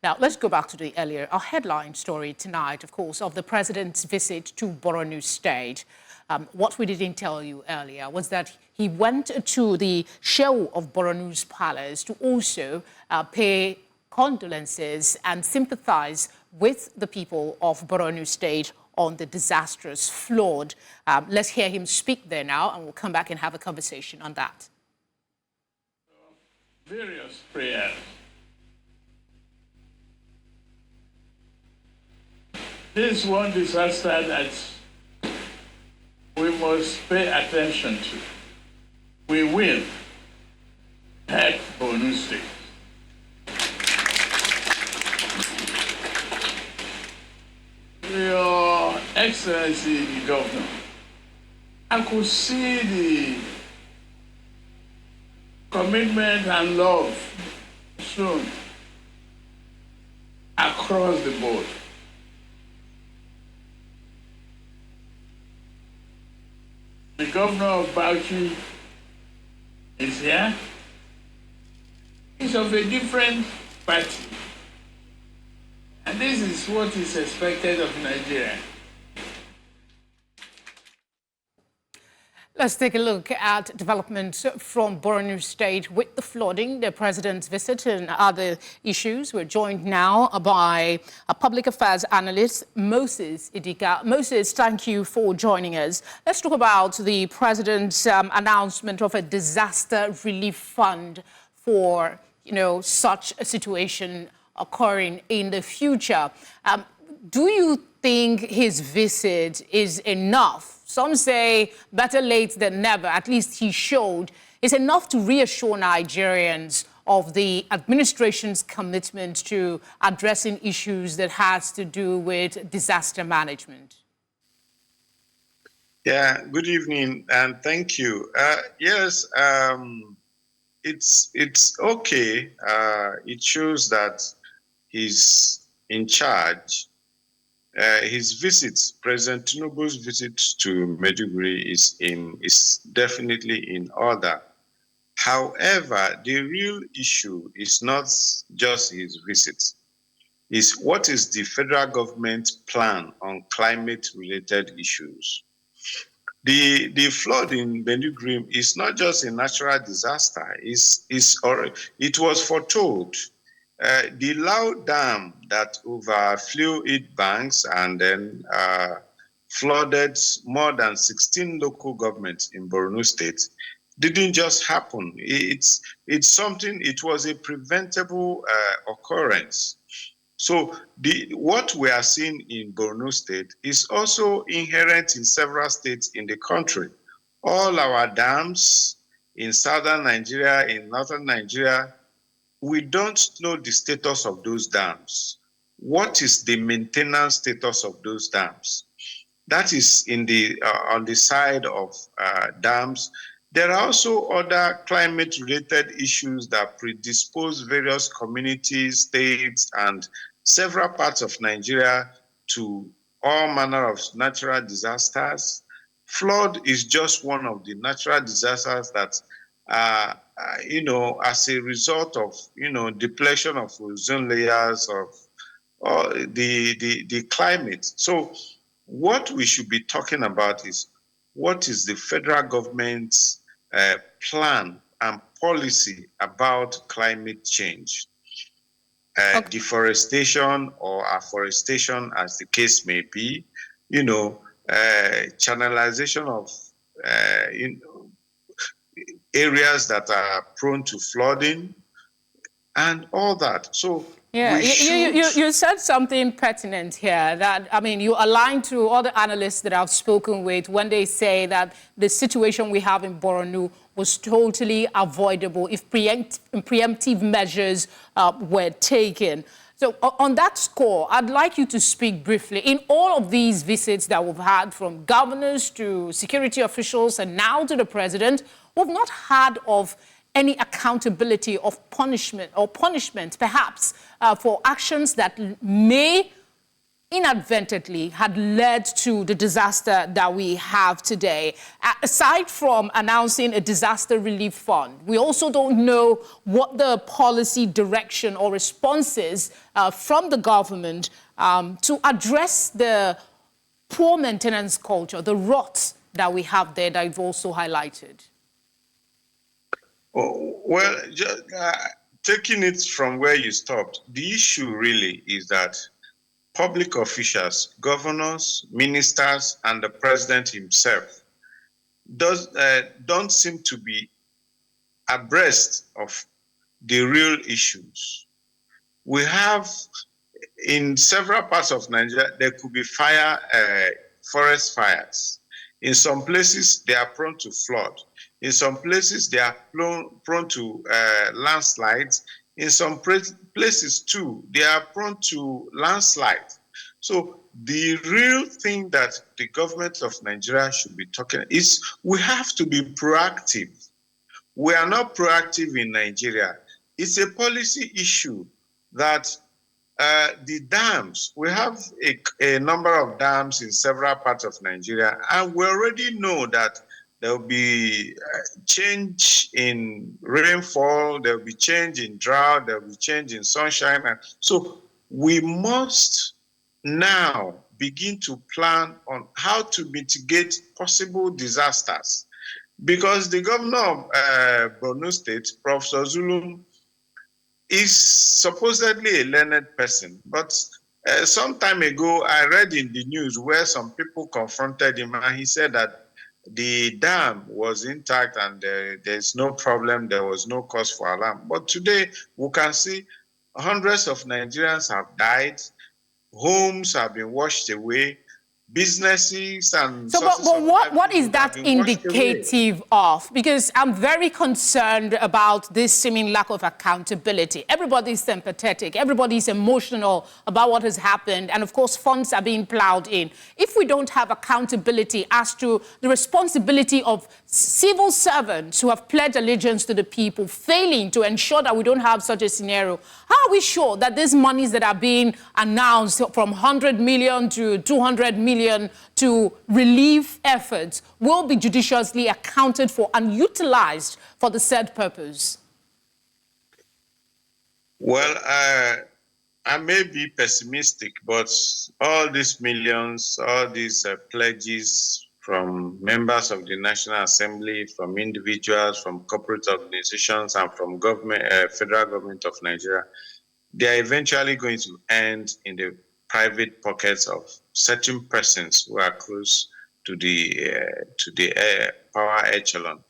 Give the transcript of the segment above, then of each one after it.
Now, let's go back to our headline story tonight, of course, of the president's visit to Borno State. What we didn't tell you earlier was that he went to the show of Borno's palace to also pay condolences and sympathize with the people of Borno State on the disastrous flood. Let's hear him speak there now, and we'll come back and have a conversation on that. Various prayers. This one disaster that we must pay attention to. We will help Borno State. Your Excellency, the Governor, I could see the commitment and love shown across the board. The Governor of Bauchi is here. He's of a different party. And this is what is expected of Nigeria. Let's take a look at developments from Borno State with the flooding, the president's visit and other issues. We're joined now by a public affairs analyst, Moses Idika. Moses, thank you for joining us. Let's talk about the president's announcement of a disaster relief fund for, such a situation occurring in the future. Do you think his visit is enough? Some say better late than never. At least he showed it's enough to reassure Nigerians of the administration's commitment to addressing issues that has to do with disaster management. Yeah, good evening and thank you. Yes, it's okay. It shows that he's in charge. His visits, President Tinubu's visit to Maiduguri is definitely in order. However, the real issue is not just his visits. It's what is the federal government's plan on climate-related issues. The flood in Maiduguri is not just a natural disaster. It was foretold. The Lao Dam that overflew its banks and then flooded more than 16 local governments in Borno State didn't just happen. It was a preventable occurrence. So what we are seeing in Borno State is also inherent in several states in the country. All our dams in southern Nigeria, in northern Nigeria, we don't know the status of those dams. What is the maintenance status of those dams? That is on the side of dams. There are also other climate-related issues that predispose various communities, states, and several parts of Nigeria to all manner of natural disasters. Flood is just one of the natural disasters that as a result of, depletion of ozone layers of the climate. So what we should be talking about is what is the federal government's plan and policy about climate change, okay. Deforestation or afforestation, as the case may be, channelization of, areas that are prone to flooding and all that. So yeah, you said something pertinent here that, you align to all the analysts that I've spoken with when they say that the situation we have in Borno was totally avoidable if preemptive measures were taken. So on that score, I'd like you to speak briefly. In all of these visits that we've had from governors to security officials and now to the president, we've not heard of any accountability of punishment perhaps for actions that may inadvertently had led to the disaster that we have today? Aside from announcing a disaster relief fund, we also don't know what the policy direction or response is from the government to address the poor maintenance culture, the rot that we have there that you've also highlighted. Oh, well, taking it from where you stopped, the issue really is that public officials, governors, ministers, and the president himself don't seem to be abreast of the real issues. We have, in several parts of Nigeria, there could be forest fires. In some places, they are prone to flood. In some places, they are prone to landslides. In some places, too, they are prone to landslides. So the real thing that the government of Nigeria should be talking is we have to be proactive. We are not proactive in Nigeria. It's a policy issue that the dams, we have a number of dams in several parts of Nigeria, and we already know that there will be change in rainfall, there will be change in drought, there will be change in sunshine. And so we must now begin to plan on how to mitigate possible disasters. Because the governor of Borno State, Professor Zulum, is supposedly a learned person, but some time ago I read in the news where some people confronted him and he said that the dam was intact and there's no problem, there was no cause for alarm. But today we can see hundreds of Nigerians have died, homes have been washed away, businesses and so, but what is that indicative of? Because I'm very concerned about this seeming lack of accountability. Everybody's sympathetic, everybody's emotional about what has happened, and of course funds are being plowed in. If we don't have accountability as to the responsibility of civil servants who have pledged allegiance to the people failing to ensure that we don't have such a scenario, how are we sure that these monies that are being announced from 100 million to 200 million to relief efforts will be judiciously accounted for and utilized for the said purpose? Well, I may be pessimistic, but all these millions, all these pledges from members of the National Assembly, from individuals, from corporate organizations, and from government, federal government of Nigeria, they are eventually going to end in the private pockets of certain persons who are close to the power echelon.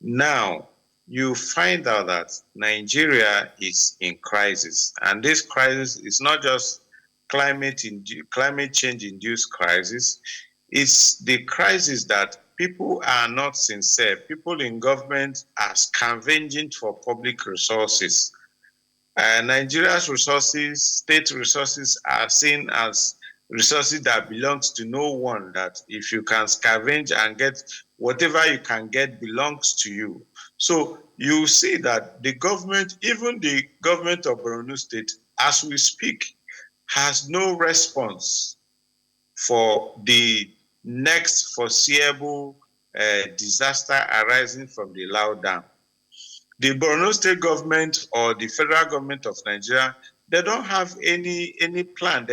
Now, you find out that Nigeria is in crisis, and this crisis is not just climate change-induced crisis. It's the crisis that people are not sincere. People in government are scavenging for public resources. Nigeria's resources, state resources, are seen as resources that belongs to no one, that if you can scavenge and get whatever you can get belongs to you. So you see that the government, even the government of Borno State, as we speak, has no response for the next foreseeable disaster arising from the Lao Dam. The Borno State government or the federal government of Nigeria, they don't have any plan.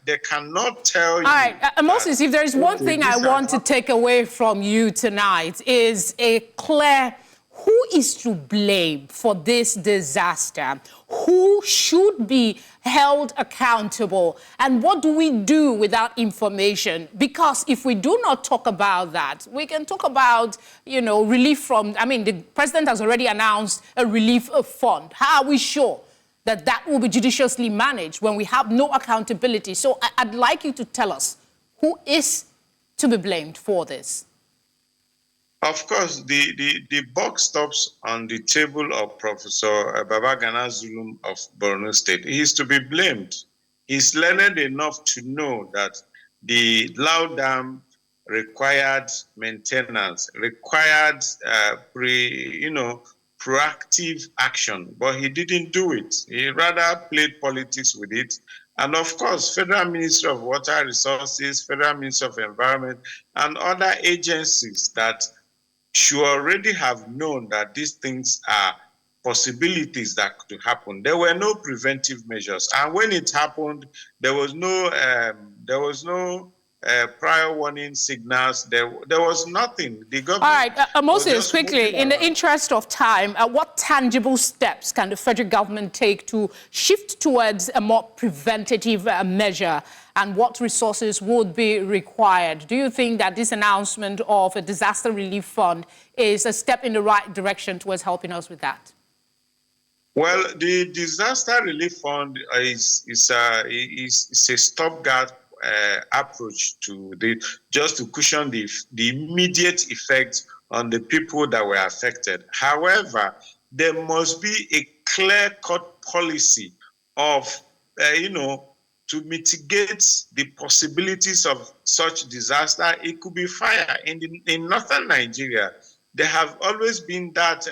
They cannot tell you. All right, Moses, if there is one thing I want to take away from you tonight is a clear who is to blame for this disaster? Who should be held accountable? And what do we do without information? Because if we do not talk about that, we can talk about, relief from, the president has already announced a relief fund. How are we sure that that will be judiciously managed when we have no accountability? So I'd like you to tell us who is to be blamed for this. Of course, the buck stops on the table of Professor Babagana Zulum of Borno State. He is to be blamed. He's learned enough to know that the Lao Dam required maintenance, required proactive action, but he didn't do it. He rather played politics with it And of course, Federal Ministry of Water Resources, Federal Ministry of Environment, and other agencies that should already have known that these things are possibilities that could happen. There were no preventive measures, and when it happened, there was no prior warning signals. There was nothing. The government. All right, Moses, quickly, in the interest of time, what tangible steps can the federal government take to shift towards a more preventative measure, and what resources would be required? Do you think that this announcement of a disaster relief fund is a step in the right direction towards helping us with that? Well, the disaster relief fund is a stopgap approach to just to cushion the immediate effect on the people that were affected. However, there must be a clear-cut policy of, to mitigate the possibilities of such disaster. It could be fire in northern Nigeria. There have always been that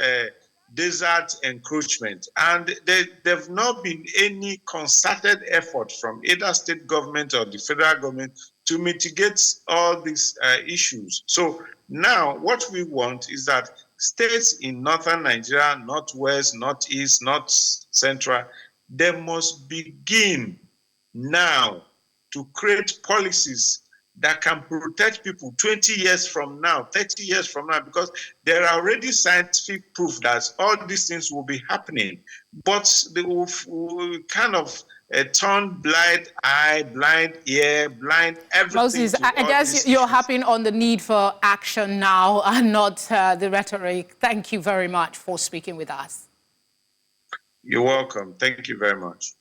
desert encroachment, and there've not been any concerted effort from either state government or the federal government to mitigate all these issues. So now what we want is that states in northern Nigeria, northwest, northeast, north central, they must begin now to create policies that can protect people 20 years from now, 30 years from now, because there are already scientific proof that all these things will be happening. But they will kind of turn blind eye, blind ear, blind everything. Moses, I guess you're harping on the need for action now and not the rhetoric. Thank you very much for speaking with us. You're welcome. Thank you very much.